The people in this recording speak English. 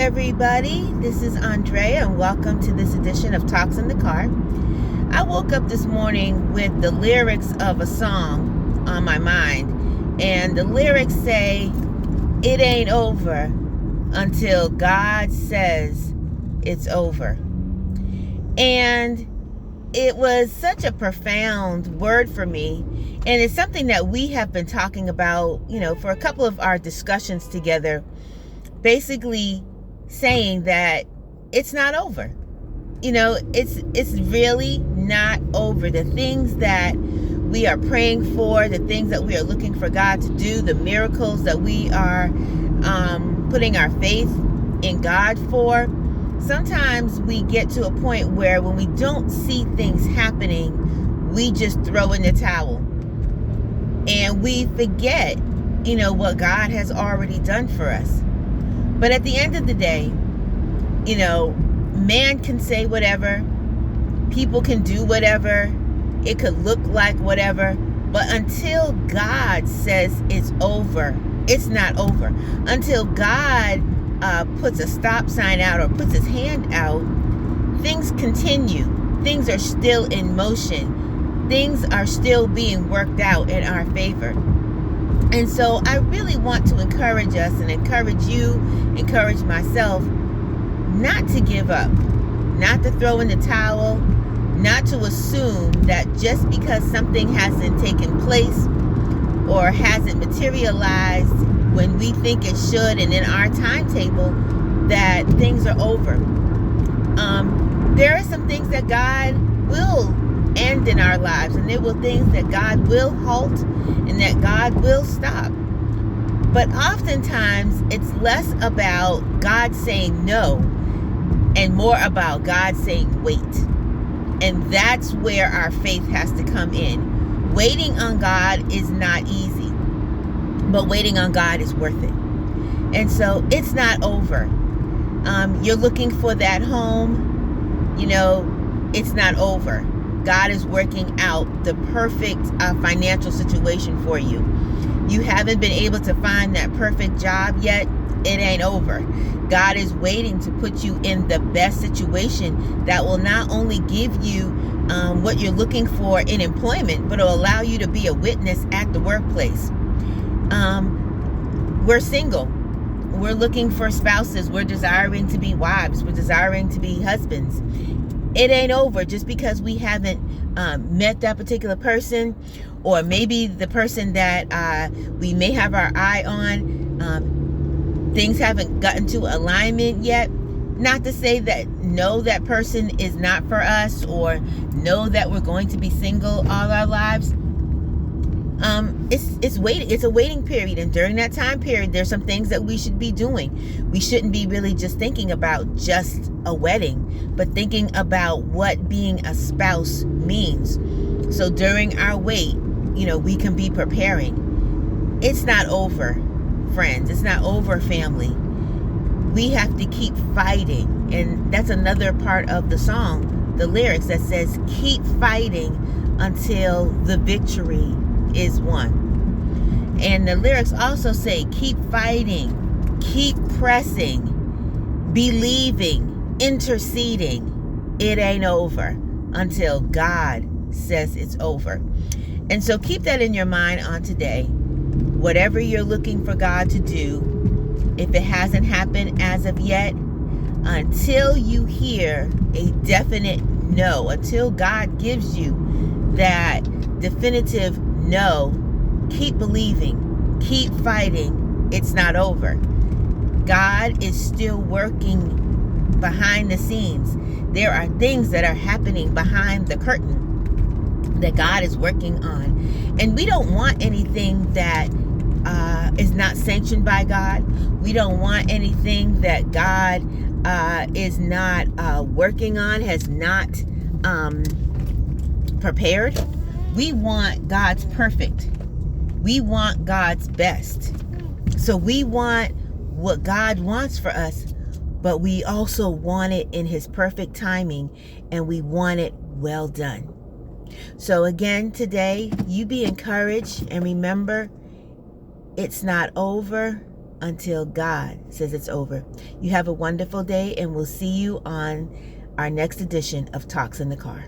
everybody. This is Andrea, and welcome to this edition of Talks in the Car. I woke up this morning with the lyrics of a song on my mind, and the lyrics say, "It ain't over until God says it's over." And it was such a profound word for me, and it's something that we have been talking about, for a couple of our discussions together, basically saying that it's not over. It's really not over. The things that we are praying for, the things that we are looking for God to do, the miracles that we are putting our faith in God for, sometimes we get to a point where when we don't see things happening, we just throw in the towel. And we forget, what God has already done for us. But at the end of the day, man can say whatever, people can do whatever, it could look like whatever, but until God says it's over, it's not over. Until God puts a stop sign out or puts his hand out, things continue. Things are still in motion. Things are still being worked out in our favor. And so I really want to encourage us and encourage you, encourage myself, not to give up, not to throw in the towel, not to assume that just because something hasn't taken place or hasn't materialized when we think it should and in our timetable, that things are over. There are some things that God will end in our lives, and there will things that God will halt and that God will stop. But oftentimes it's less about God saying no and more about God saying wait. And that's where our faith has to come in. Waiting on God is not easy, but waiting on God is worth it. And so it's not over. You're looking for that home, it's not over. God is working out the perfect financial situation for you. You haven't been able to find that perfect job yet. It ain't over. God is waiting to put you in the best situation that will not only give you what you're looking for in employment, but will allow you to be a witness at the workplace. We're single. We're looking for spouses. We're desiring to be wives. We're desiring to be husbands. It ain't over just because we haven't met that particular person, or maybe the person that we may have our eye on, things haven't gotten to alignment yet. Not to say that no, that person is not for us, or no, that we're going to be single all our lives. It's waiting. It's a waiting period, and during that time period, there's some things that we should be doing. We shouldn't be really just thinking about just a wedding, but thinking about what being a spouse means. So during our wait, we can be preparing. It's not over, friends. It's not over, family. We have to keep fighting, and that's another part of the song, the lyrics that says, "Keep fighting until the victory is won." And the lyrics also say, keep fighting, keep pressing, believing, interceding. It ain't over until God says it's over. And so keep that in your mind on today. Whatever you're looking for God to do, if it hasn't happened as of yet, until you hear a definite no, until God gives you that definitive no, keep believing, keep fighting. It's not over. God is still working behind the scenes. There are things that are happening behind the curtain that God is working on. And we don't want anything that is not sanctioned by God. We don't want anything that God is not working on, has not prepared. We want God's perfect. We want God's best. So we want what God wants for us, but we also want it in his perfect timing, and we want it well done. So again, today, you be encouraged, and remember, it's not over until God says it's over. You have a wonderful day, and we'll see you on our next edition of Talks in the Car.